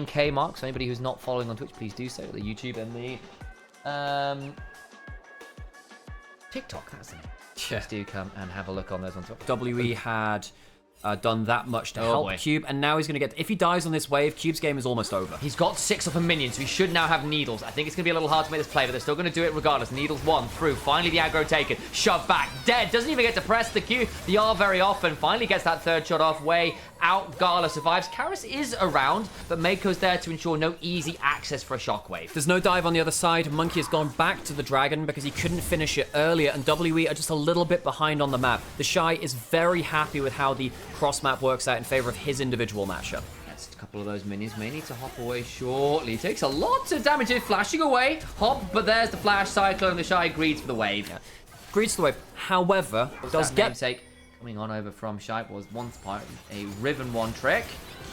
9K mark. So anybody who's not following on Twitch, please do so. The YouTube and the TikTok, that's it. Just do come and have a look on those ones. WE had done that much to help Cube, and now he's going to get... If he dies on this wave, Cube's game is almost over. He's got 6 off a minion, so he should now have Needles. I think it's going to be a little hard to make this play, but they're still going to do it regardless. Needles 1 through. Finally, the aggro taken. Shoved back. Dead. Doesn't even get to press the Q. The R very often. Finally gets that third shot off. Way out. Gala survives. Karis is around, but Mako's there to ensure no easy access for a shockwave. There's no dive on the other side. Monkey has gone back to the Dragon because he couldn't finish it earlier, and WE are just a little bit behind on the map. The Shy is very happy with how the cross map works out in favor of his individual matchup. That's a couple of those minis. May need to hop away shortly. Takes a lot of damage here. Flashing away. Hop, but there's the flash. Cyclone. The Shy greeds for the wave. Yeah. Greeds for the wave. However, does get... Namesake coming on over from Shy. Was once part a Riven 1 trick.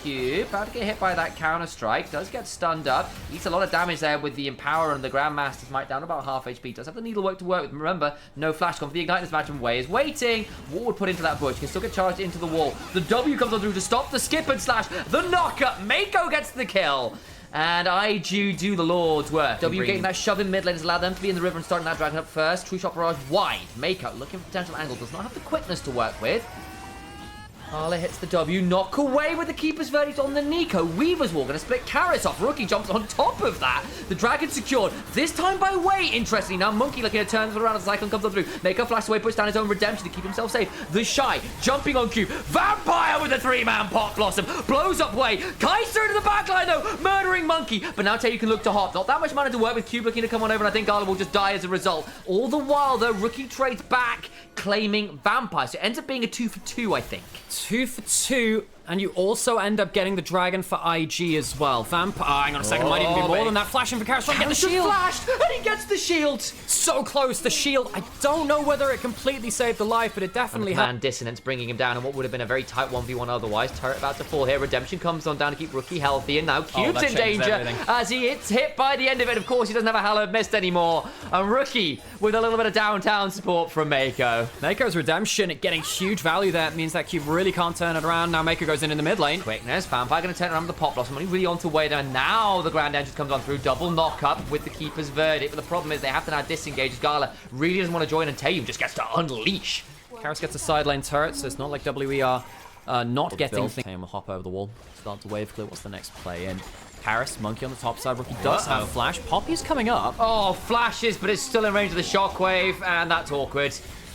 Cube about to get hit by that counter strike. Does get stunned up. Eats a lot of damage there with the Empower and the Grandmaster's Might down about half HP. Does have the Needlework to work with. Remember, no flash gone for the Ignite this match, and Way is waiting. What would put into that bush? Can still get charged into the wall. The W comes on through to stop the skip and slash. The knockup. Mako gets the kill. And IG do the Lord's work. W getting that shove in mid lane has allowed them to be in the river and starting that Dragon up first. True Shot Barrage wide. Mako looking for potential angle. Does not have the quickness to work with. Carla hits the W, knock away with the Keeper's Verdict on the Nico. Weaver's Wall going to split Karis off. Rookie jumps on top of that. The Dragon secured, this time by Way. Interesting, now Monkey looking to turn around as the Cyclone comes on through. Mako flashes away, puts down his own redemption to keep himself safe. The Shy jumping on Cube. Vampire with a 3-man Pot Blossom. Blows up Way. Kaiser into the backline though, murdering Monkey. But now Tayu can look to hop. Not that much mana to work with. Cube looking to come on over, and I think Gala will just die as a result. All the while though, Rookie trades back, claiming Vampire. So it ends up being a 2 for 2, I think. 2 for 2, and you also end up getting the Dragon for IG as well. Vampire, hang on a second, might even be more than that. Flashing for Karis, trying to get the shield. Flashed, and he gets the shield. So close, the shield. I don't know whether it completely saved the life, but it definitely had. And Dissonance bringing him down, and what would have been a very tight 1v1 otherwise. Turret about to fall here. Redemption comes on down to keep Rookie healthy, and now Cube's in danger as he gets hit by the end of it. Of course, he doesn't have a Hallowed Mist anymore. And Rookie with a little bit of downtown support from Mako. Mako's Redemption getting huge value there. It means that Cube really can't turn it around. Now Mako goes in the mid lane. Quickness, Vampire going to turn around with the Pot Blossom. Only really on to Way down. Now the Grand Entrance comes on through. Double knock up with the Keeper's Verdict. But the problem is they have to now disengage. Gala really doesn't want to join, and Tayu just gets to unleash. Karis gets a side lane turret, so it's not like WE are not getting things. Tayu will hop over the wall. Start to wave clear. What's the next play in? Karis, Monkey on the top side. Rookie does have Flash. Poppy's coming up. Oh, flashes, but it's still in range of the Shockwave, and that's awkward.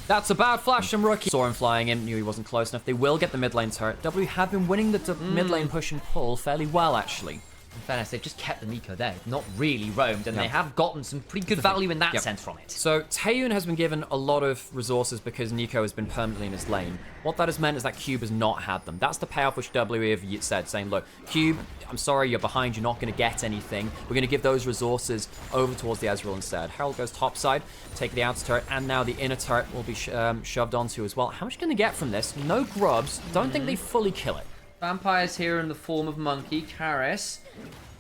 That's a bad flash from Rookie. Saw him flying in, knew he wasn't close enough. They will get the mid lane turret. W have been winning the mid lane push and pull fairly well, actually. In fairness, they've just kept the Nico there, not really roamed, and they have gotten some pretty good value in that sense from it. So Taeyun has been given a lot of resources because Nico has been permanently in his lane. What that has meant is that Cube has not had them. That's the payoff which W have said, saying, look, Cube, I'm sorry, you're behind, you're not going to get anything. We're going to give those resources over towards the Ezreal instead. Herald goes topside, take the outer turret, and now the inner turret will be shoved onto as well. How much can they get from this? No grubs. Don't think they fully kill it. Vampire's here in the form of Monkey. Karis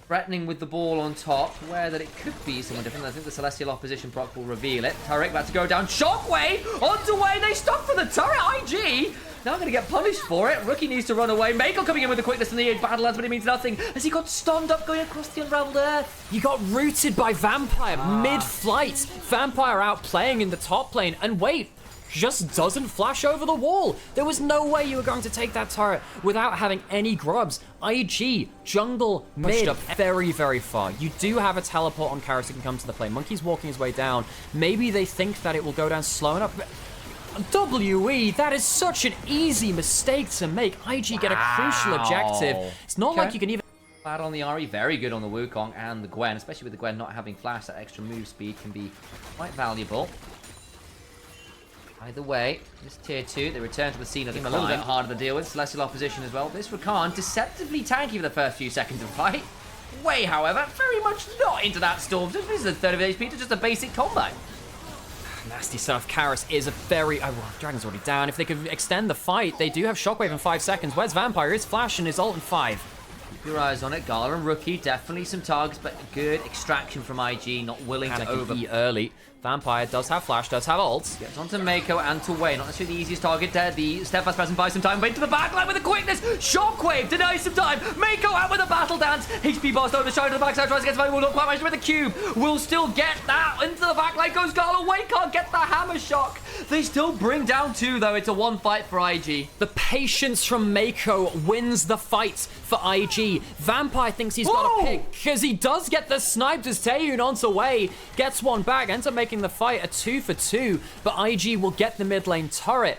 threatening with the ball on top. Aware that it could be someone different. I think the Celestial Opposition proc will reveal it. Turret about to go down. Shockwave onto Way. They stop for the turret. IG now going to get punished for it. Rookie needs to run away. Mako coming in with the quickness in the Battlelands, but it means nothing as he got stunned up going across the Unraveled Earth. He got rooted by Vampire mid-flight. Vampire out playing in the top lane. And wait, just doesn't flash over the wall. There was no way you were going to take that turret without having any grubs. IG, jungle, mid, very, very far. You do have a teleport on Karis that can come to the play. Monkey's walking his way down. Maybe they think that it will go down slow enough. WE, that is such an easy mistake to make. IG get a crucial objective. It's not like you can even... Bad on the Ahri, very good on the Wukong and the Gwen, especially with the Gwen not having flash. That extra move speed can be quite valuable. Either way, this tier 2, they return to the scene of the climb. A little bit harder to deal with. Celestial Opposition as well. This Rakan, deceptively tanky for the first few seconds of fight. Way, however, very much not into that Storm. This is a third of HP to just a basic combo. Nasty stuff. Karis is a very... Dragon's already down. If they could extend the fight, they do have Shockwave in 5 seconds. Where's Vampire? His Flash and his ult in 5. Keep your eyes on it. Gala and Rookie, definitely some targets, but good extraction from IG, not willing to over... early. Vampire does have flash, does have ult. Gets onto Mako and to Wei. Not necessarily the easiest target there. The steadfast presence buys some time. Wait to the backline with the quickness. Shockwave denies some time. Mako out with a battle dance. HP bar over the side to the backside. Tries to get somebody. Will not quite manage with the cube. Will still get that. Into the backline goes Gala. Wei can't get the hammer shock. They still bring down 2 though. It's a 1 fight for IG. The patience from Mako wins the fight for IG. Vampire thinks he's got a pick because he does get the sniped as Taeyun onto Wei. Gets one back. Ends up making the fight a 2 for 2, but IG will get the mid lane turret.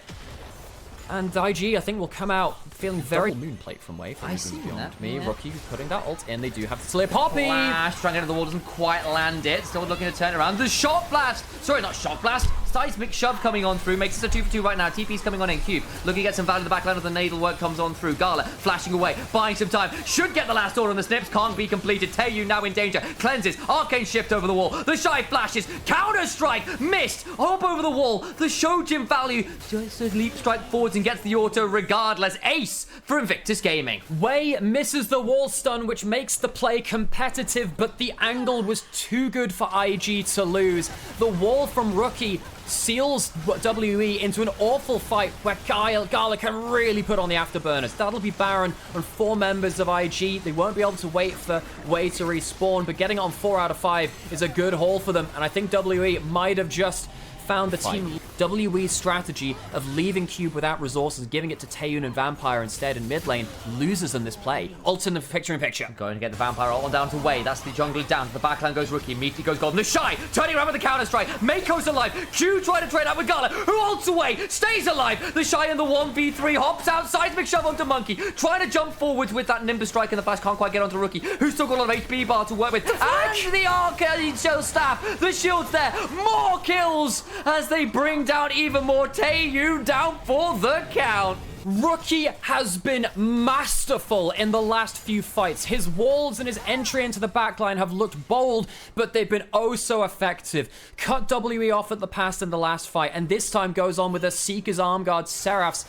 And IG, I think, will come out feeling very moon plate from Wei. I see that. Me, Rookie putting that ult in. They do have to slay Poppy. Flash trying to get into the wall, doesn't quite land it. Still looking to turn around. The shot blast. Sorry, not shot blast. Seismic shove coming on through. Makes this a 2 for 2 right now. TP's coming on in. Cube looking to get some value in the back line of the Nadal work comes on through. Gala flashing away, buying some time. Should get the last order on the snips. Can't be completed. Taeyu now in danger. Cleanses. Arcane shift over the wall. The shy flashes. Counter strike. Missed. Hop over the wall. The Shojin value. Just a leap strike forwards and gets the auto regardless. Ace for Invictus Gaming. Wei misses the wall stun, which makes the play competitive, but the angle was too good for IG to lose. The wall from Rookie seals WE into an awful fight where Gala can really put on the afterburners. That'll be Baron on 4 members of IG. They won't be able to wait for Wei to respawn, but getting on 4 out of 5 is a good haul for them, and I think WE might have just found the team WE's strategy of leaving Cube without resources, giving it to Taeyun and Vampire instead in mid lane, loses them this play. Ult in the picture-in-picture. Going to get the Vampire ult on down to Wei. That's the jungler down. To the backline goes Rookie. Immediately goes Golden. The Shy turning around with the counter strike. Mako's alive. Q trying to trade out with Gala, who ults away, stays alive. The Shy in the 1v3 hops out. Seismic shove onto Monkey. Trying to jump forwards with that Nimbus strike in the flash. Can't quite get onto Rookie, who's still got a lot of HP bar to work with. And the Arcane staff. The shield's there. More kills as they bring down even more. Taeyu down for the count. Rookie has been masterful in the last few fights. His walls and his entry into the backline have looked bold, but they've been oh so effective. Cut WE off at the pass in the last fight, and this time goes on with a Seeker's Arm Guard Seraph's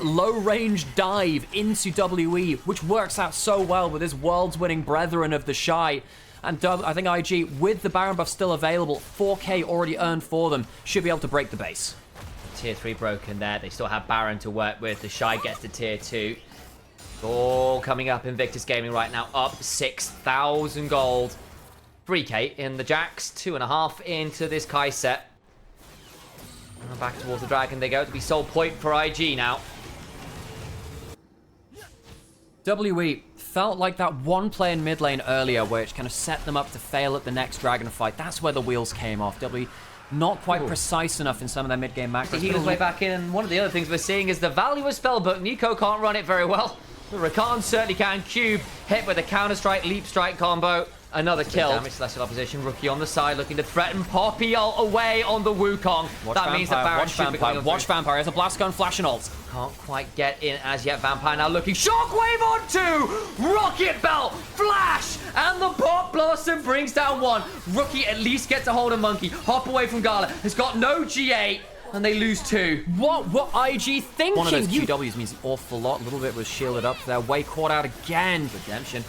low-range dive into WE, which works out so well with his world's-winning brethren of the Shy. And I think IG, with the Baron buff still available, 4K already earned for them, should be able to break the base. Tier 3 broken there. They still have Baron to work with. The Shy gets to tier 2. All coming up. Invictus Gaming right now up 6,000 gold. 3K in the Jax. 2.5 into this Kai set. And back towards the Dragon they go. To be sole point for IG now. WE felt like that one play in mid lane earlier, which kind of set them up to fail at the next Dragon fight. That's where the wheels came off. WE not quite precise enough in some of their mid-game macros. He his way back in, and one of the other things we're seeing is the value of spell, but Nico can't run it very well. The Rakan certainly can. Cube hit with a counter-strike, leap strike combo. Another kill. Damage Celestial opposition. Rookie on the side looking to threaten Poppy ult away on the Wukong. That means that Baron should be going on. Watch Vampire as a blast gun, flash and ult. Can't quite get in as yet. Vampire now looking. Shockwave on 2! Rocket Belt! Flash! And the Pop Blossom brings down 1. Rookie at least gets a hold of Monkey. Hop away from Gala. Has got no G8. And they lose 2. What IG thinking? One of those QWs means an awful lot. A little bit was shielded up there. Way caught out again. Redemption.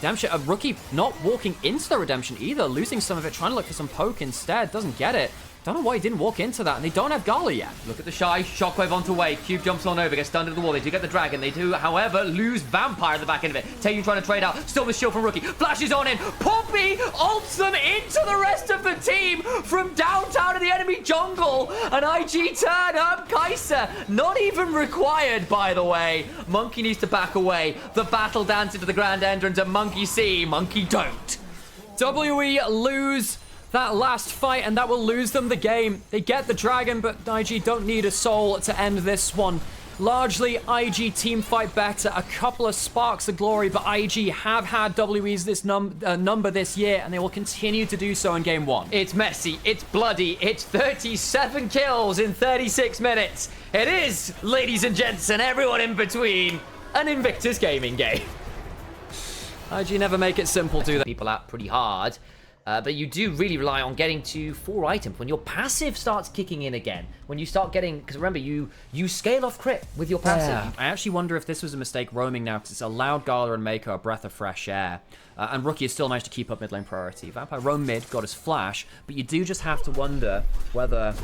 A Rookie not walking into the Redemption either. Losing some of it. Trying to look for some poke instead. Doesn't get it. Don't know why he didn't walk into that, and they don't have Gala yet. Look at the Shy, Shockwave onto Wei. Cube jumps on over, gets stunned into the wall. They do get the Dragon. They do, however, lose Vampire at the back end of it. Taeyun trying to trade out. Still the shield from Rookie. Flashes on in. Poppy ults them into the rest of the team from downtown to the enemy jungle. And IG turn up. Kai'Sa, not even required, by the way. Monkey needs to back away. The battle dance into the grand entrance, and Monkey see, Monkey don't. WE lose that last fight, and that will lose them the game. They get the Dragon, but IG don't need a soul to end this one. Largely, IG team fight better. A couple of sparks of glory, but IG have had WE's number this year, and they will continue to do so in game 1. It's messy, it's bloody, it's 37 kills in 36 minutes. It is, ladies and gents, and everyone in between, an Invictus Gaming game. IG never make it simple, do they? People out pretty hard. But you do really rely on getting to 4 items when your passive starts kicking in again. When you start getting, because remember, you scale off crit with your passive. Yeah. I actually wonder if this was a mistake roaming now, because it's allowed Gala and Mako a breath of fresh air. And Rookie has still managed to keep up mid lane priority. Vampire roam mid, got his flash, but you do just have to wonder whether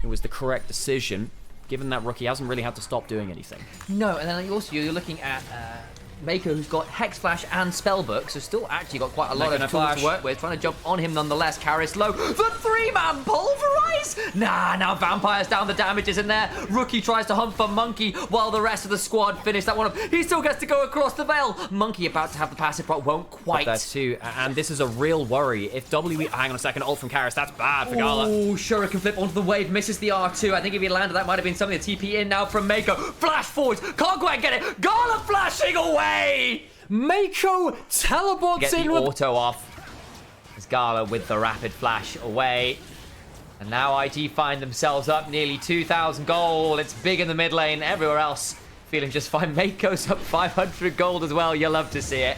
it was the correct decision, given that Rookie hasn't really had to stop doing anything. No, and then also you're looking at Mako, who's got Hex Flash and Spellbook, so still actually got quite a lot of tools to work with. Trying to jump on him nonetheless. Karis low. The 3-man pulverize! Nah, now Vampire's down, the damage is in there. Rookie tries to hunt for Monkey while the rest of the squad finish that one up. He still gets to go across the veil. Monkey about to have the passive, but won't quite. There too, and this is a real worry. If WE, hang on a second, ult from Karis, that's bad for Gala. Oh, Shuriken flip onto the wave, misses the R2. I think if he landed, that might have been something. The TP in now from Mako. Flash forwards, can't quite get it. Gala flashing away! Mako teleports Get in the with... auto off. As Gala with the rapid flash away. And now IG find themselves up nearly 2,000 gold. It's big in the mid lane. Everywhere else feeling just fine. Mako's up 500 gold as well. You'll love to see it.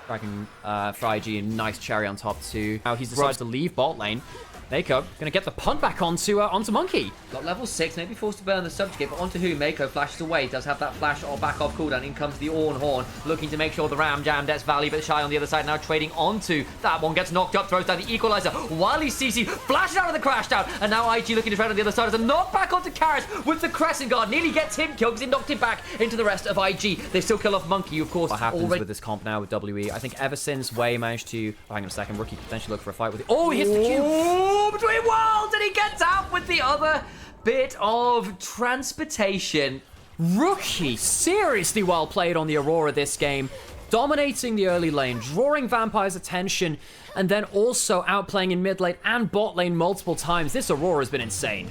Dragging for IG, a nice cherry on top too. Now he's decided to leave bot lane. Mako gonna get the punt back onto Monkey. Got level 6, maybe forced to burn the subjugate, but onto who? Mako flashes away. Does have that flash or back off cooldown. In comes the Orn Horn, looking to make sure the Ram Jam gets value, but Shy on the other side now trading onto that one. Gets knocked up, throws down the equalizer. Wily CC flashes out of the crash down, and now IG looking to trade on the other side as a knock back onto Karis with the Crescent Guard. Nearly gets him killed because he knocked him back into the rest of IG. They still kill off Monkey, of course. What happens with this comp now with WE? I think ever since Wei managed to... Oh, hang on a second. Rookie potentially look for a fight with it. Oh, he hits the Q! Oh, between worlds, and he gets out with the other bit of transportation. Rookie, seriously well played on the Aurora this game. Dominating the early lane, drawing Vampire's attention, and then also outplaying in mid lane and bot lane multiple times. This Aurora has been insane.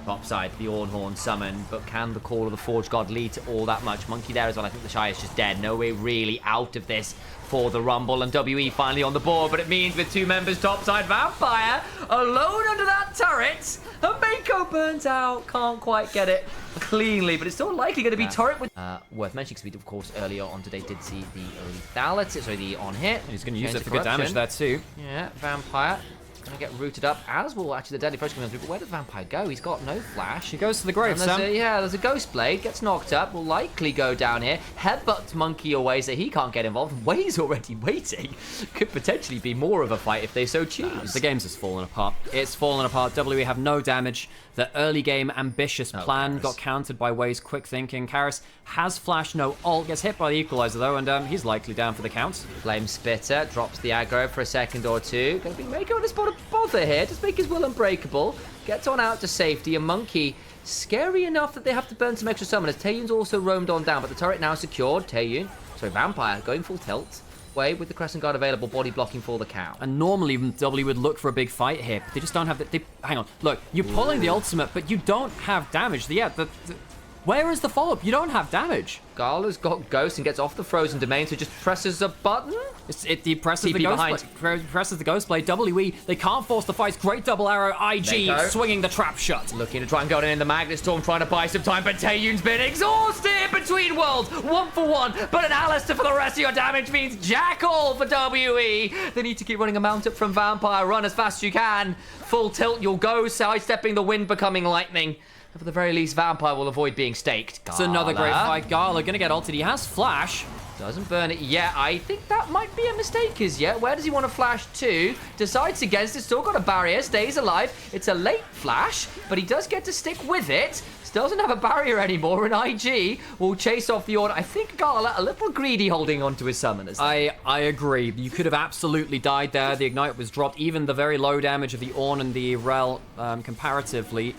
Top side, the Ornhorn summon, but can the call of the Forge God lead to all that much? Monkey there as well. I think the Shy is just dead. No way really out of this for the Rumble, and WE finally on the board, but it means with 2 members topside, Vampire alone under that turret, and Mako burns out. Can't quite get it cleanly, but it's still likely going to be turret with... worth mentioning, because we, of course, earlier on today did see the lethality, sorry, the on-hit. He's going to use it for good damage there too. Yeah, Vampire going to get rooted up, as will actually the Deadly Approach coming through. But where does Vampire go? He's got no flash. He goes to the grave, Sam. There's a Ghost Blade, gets knocked up, will likely go down here. Headbutts Monkey away so he can't get involved. Way's already waiting. Could potentially be more of a fight if they so choose. The game's just fallen apart. It's fallen apart. WE have no damage. The early game ambitious plan got countered by Way's quick thinking. Karis has flash, no ult, gets hit by the equalizer though, and he's likely down for the count. Flame Spitter drops the aggro for a second or two. Gonna be Mako on the spot of bother here. Just make his will unbreakable. Gets on out to safety. A Monkey scary enough that they have to burn some extra summoners. Taeyun's also roamed on down, but the turret now secured. Vampire going full tilt. Way with the Crescent Guard available, body blocking for the cow. And normally W would look for a big fight here, but they just don't have the... hang on, look, you're pulling the ultimate, but you don't have damage. Where is the follow-up? You don't have damage. Gala's got Ghost and gets off the frozen domain, so just presses a button. He presses the Ghost Blade. WE, they can't force the fight. Great double arrow. IG swinging the trap shut. Looking to try and go in the Magnet Storm, trying to buy some time, but Taeyun's been exhausted between worlds. 1 for 1, but an Alistair for the rest of your damage means Jackal for WE. They need to keep running a mount up from Vampire. Run as fast as you can. Full tilt, you'll go, sidestepping the wind, becoming lightning. And for the very least, Vampire will avoid being staked. It's another great fight. Gala gonna get ulted. He has flash. Doesn't burn it yet. I think that might be a mistake as yet. Where does he want to flash to? Decides against it. Still got a barrier. Stays alive. It's a late flash, but he does get to stick with it. Still doesn't have a barrier anymore, and IG will chase off the order. I think Gala a little greedy holding on to his summoners. I agree. You could have absolutely died there. The Ignite was dropped. Even the very low damage of the Ornn and the Rel comparatively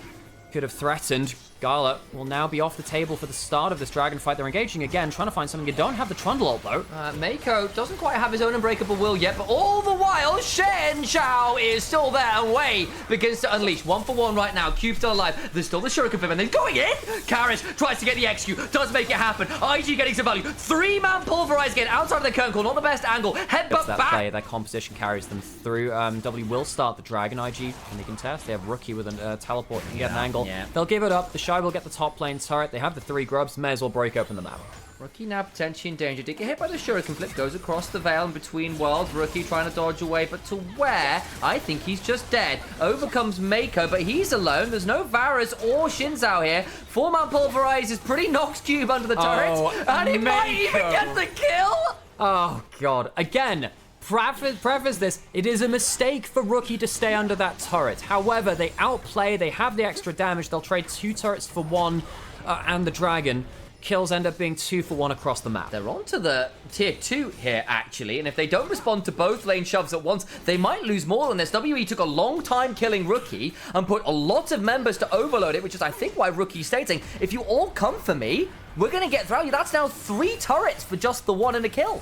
could have threatened. Gala will now be off the table for the start of this dragon fight. They're engaging again, trying to find something. You don't have the Trundle ult, though. Mako doesn't quite have his own unbreakable will yet, but all the while, Shen Shao is still there, and Wei begins to unleash. 1 for 1 right now. Cube still alive. There's still the Shuriken flip, and then going in. Karis tries to get the execute, does make it happen. IG getting some value. 3-man pulverize again outside of the Kernel. Not the best angle. Headbutt back. Play, that composition carries them through. W will start the dragon. IG, and they can test. They have Rookie with a teleport. Can get an angle. They'll give it up. The Shy will get the top lane turret. They have the 3 grubs. May as well break open the map. Rookie now potentially in danger. Did get hit by the Shuriken flip, goes across the veil in between worlds. Rookie trying to dodge away, but to where? I think he's just dead. Overcomes Mako, but he's alone. There's no Varus or Shins out here. 4-man Pulverize is pretty Nox Cube under the turret, and he might even get the kill! Oh, God. Again, preface this, it is a mistake for Rookie to stay under that turret. However, they outplay, they have the extra damage. They'll trade 2 turrets for 1, and the Dragon. Kills end up being 2 for 1 across the map. They're on to the tier 2 here, actually, and if they don't respond to both lane shoves at once, they might lose more than this. WE took a long time killing Rookie and put a lot of members to overload it, which is, I think, why Rookie's stating, if you all come for me, we're going to get through you. That's now 3 turrets for just the 1 and a kill.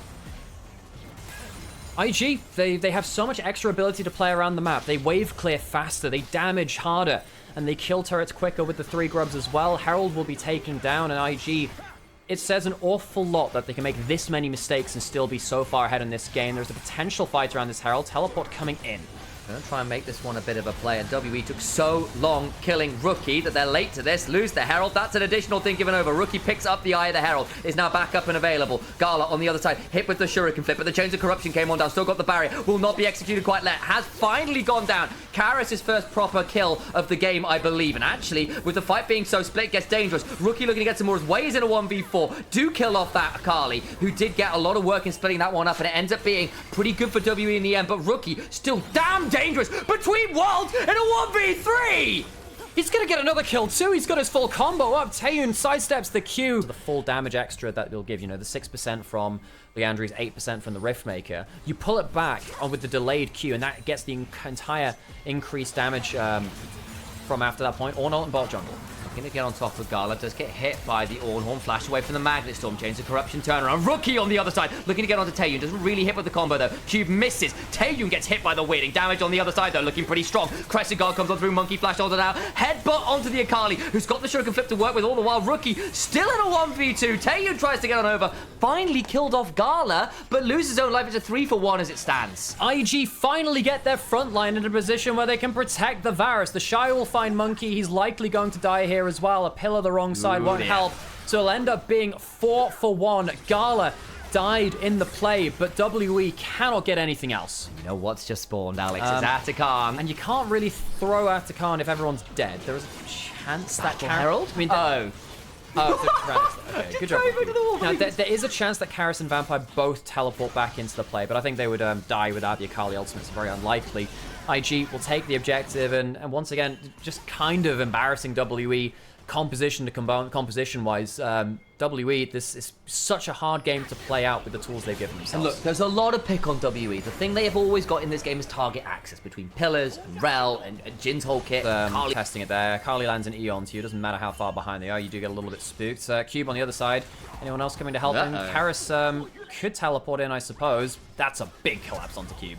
IG, they have so much extra ability to play around the map. They wave clear faster, they damage harder, and they kill turrets quicker with the 3 grubs as well. Herald will be taken down, and IG, it says an awful lot that they can make this many mistakes and still be so far ahead in this game. There's a potential fight around this Herald. Teleport coming in. Gonna try and make this one a bit of a play, and WE took so long killing Rookie that they're late to this. Lose the Herald. That's an additional thing given over. Rookie picks up the Eye of the Herald. Is now back up and available. Gala on the other side, hit with the Shuriken flip, but the Chains of Corruption came on down. Still got the barrier. Will not be executed quite yet. Has finally gone down. Karis' first proper kill of the game, I believe. And actually, with the fight being so split, it gets dangerous. Rookie looking to get some more ways in a 1v4. Do kill off that Akali, who did get a lot of work in splitting that one up, and it ends up being pretty good for WE in the end. But Rookie still damn dangerous between worlds in a 1v3! He's gonna get another kill too. He's got his full combo up. Taeyun sidesteps the Q. The full damage extra that will give, you know, the 6% from Leandri's, 8% from the Riftmaker. You pull it back on with the delayed Q, and that gets the entire increased damage from after that point. Ornn ult and bot jungle. Looking to get on top of Gala, does get hit by the Ornhorn, flash away from the Magnet Storm, Chains of Corruption turnaround. Rookie on the other side, looking to get onto Taeyun, doesn't really hit with the combo though. Cube misses, Taeyun gets hit by the weirding, damage on the other side though, looking pretty strong. Crescent Guard comes on through, Monkey Flash onto now, headbutt onto the Akali, who's got the Shuriken flip to work with all the while. Rookie still in a 1v2, Taeyun tries to get on over, finally killed off Gala, but loses his own life. It's a 3 for 1 as it stands. IG finally get their front line in a position where they can protect the Varus. The Shy will find Monkey, he's likely going to die here as well. A pillar the wrong side won't help, so it'll end up being 4 for 1. Gala died in the play, but WE cannot get anything else. You know what's just spawned, Alex? It's Atakan. And you can't really throw Atakan if everyone's dead. There is a chance that Herald? I mean, okay, good job. Now, there is a chance that Karis and Vampire both teleport back into the play, but I think they would die without the Akali ultimate. It's very unlikely. IG will take the objective, and once again, just kind of embarrassing WE composition to composition-wise. WE, this is such a hard game to play out with the tools they've given themselves. And look, there's a lot of pick on WE. The thing they have always got in this game is target access between Pillars and Rel and Jin's whole kit. Testing it there. Carly lands an Eon to you. Doesn't matter how far behind they are. You do get a little bit spooked. Cube on the other side. Anyone else coming to help him? Karis could teleport in, I suppose. That's a big collapse onto Cube.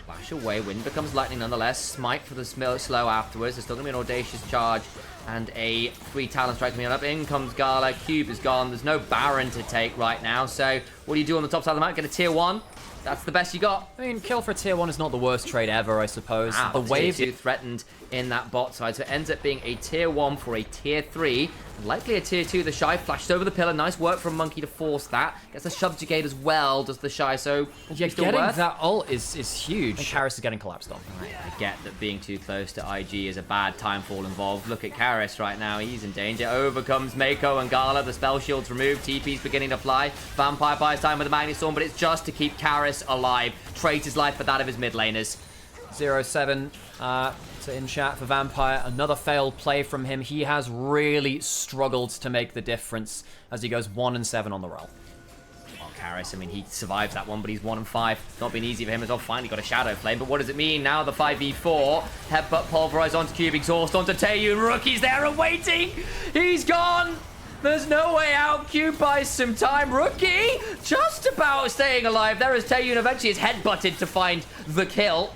Flash away. Wind becomes lightning nonetheless. Smite for the slow afterwards. There's still going to be an audacious charge and a free talent strike coming up. In comes Gala. Cube is gone. There's no Baron to take right now. So what do you do on the top side of the map? Get a tier 1. That's the best you got. I mean, kill for tier 1 is not the worst trade ever, I suppose. The wave tier 2 threatened in that bot side, so it ends up being a tier 1 for a tier 3. And likely a tier 2. The Shy flashed over the pillar. Nice work from Monkey to force that. Gets a subjugate as well, does the Shy, so yeah, getting that ult is huge. And Karis is getting collapsed on. I get that being too close to IG is a bad time fall involved. Look at Karis right now. He's in danger. Overcomes Mako and Gala. The spell shield's removed. TP's beginning to fly. Vampire buys time with the Magnet Storm, but it's just to keep Karis alive. Trades his life for that of his mid laners. 0-7 to in chat for Vampire. Another failed play from him. He has really struggled to make the difference as he goes 1-7 on the roll. Well, Karis, I mean, he survives that one, but he's 1-5. Not been easy for him as well. Finally got a Shadow Flame, but what does it mean? Now the 5v4. Headbutt pulverize onto Cube, exhaust onto Taeyun. Rookie's there and waiting. He's gone. There's no way out. Cube buys some time. Rookie just about staying alive. There is Taeyun. Eventually is headbutted to find the kill.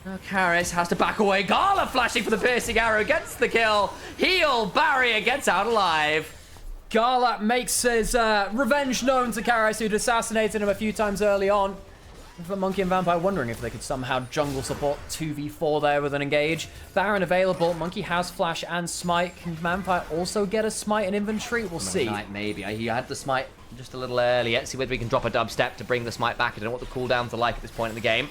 Now Karis has to back away. Gala flashing for the piercing arrow, gets the kill. Heal, barrier, gets out alive. Gala makes his revenge known to Karis, who'd assassinated him a few times early on. for Monkey and Vampire, wondering if they could somehow jungle support 2v4 there with an engage. Baron available. Monkey has flash and smite. Can Vampire also get a smite in inventory? We'll see. Maybe. He had the smite just a little early. Let's see whether we can drop a dubstep to bring the smite back. I don't know what the cooldowns are like at this point in the game.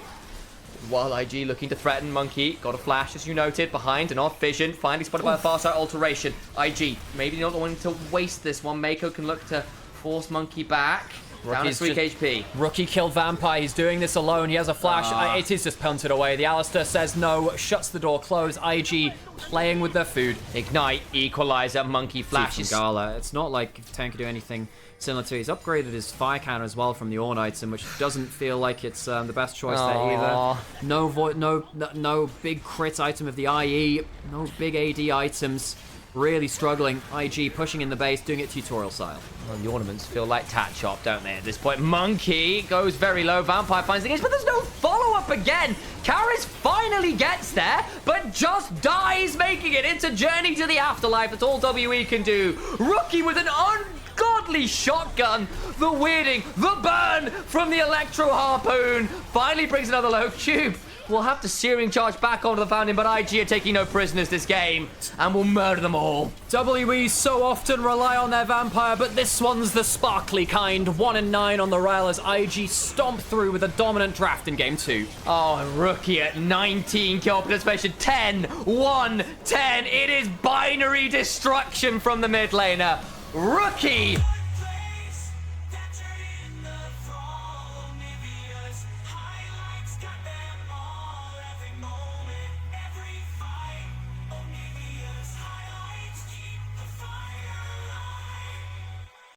While IG looking to threaten Monkey. Got a flash, as you noted, behind and off vision. Finally spotted by a far side alteration. IG, maybe not wanting to waste this one. Mako can look to force Monkey back. Down to 3 HP. Rookie killed Vampire. He's doing this alone. He has a flash. It is just punted away. The Alistair says no, shuts the door closed. IG playing with their food. Ignite, equalizer, Monkey flashes. Gala. It's not like Tank could do anything similar to. He's upgraded his fire counter as well from the Ornn item, which doesn't feel like it's the best choice there either. No big crit item of the IE. No big AD items. Really struggling. IG pushing in the base, doing it tutorial style. Well, the ornaments feel like tat chop, don't they, at this point? Monkey goes very low. Vampire finds the engage, but there's no follow-up again. Karis finally gets there, but just dies, making it into Journey to the Afterlife. That's all WE can do. Rookie with an ungodly shotgun. The weirding, the burn from the Electro Harpoon. Finally brings another low cube. We'll have to searing charge back onto the Fountain, but IG are taking no prisoners this game, and will murder them all. WE so often rely on their Vampire, but this one's the sparkly kind. 1-9 on the rail as IG stomp through with a dominant draft in game 2. Oh, and Rookie at 19 kill participation. 10, 1, 10. It is binary destruction from the mid laner. Rookie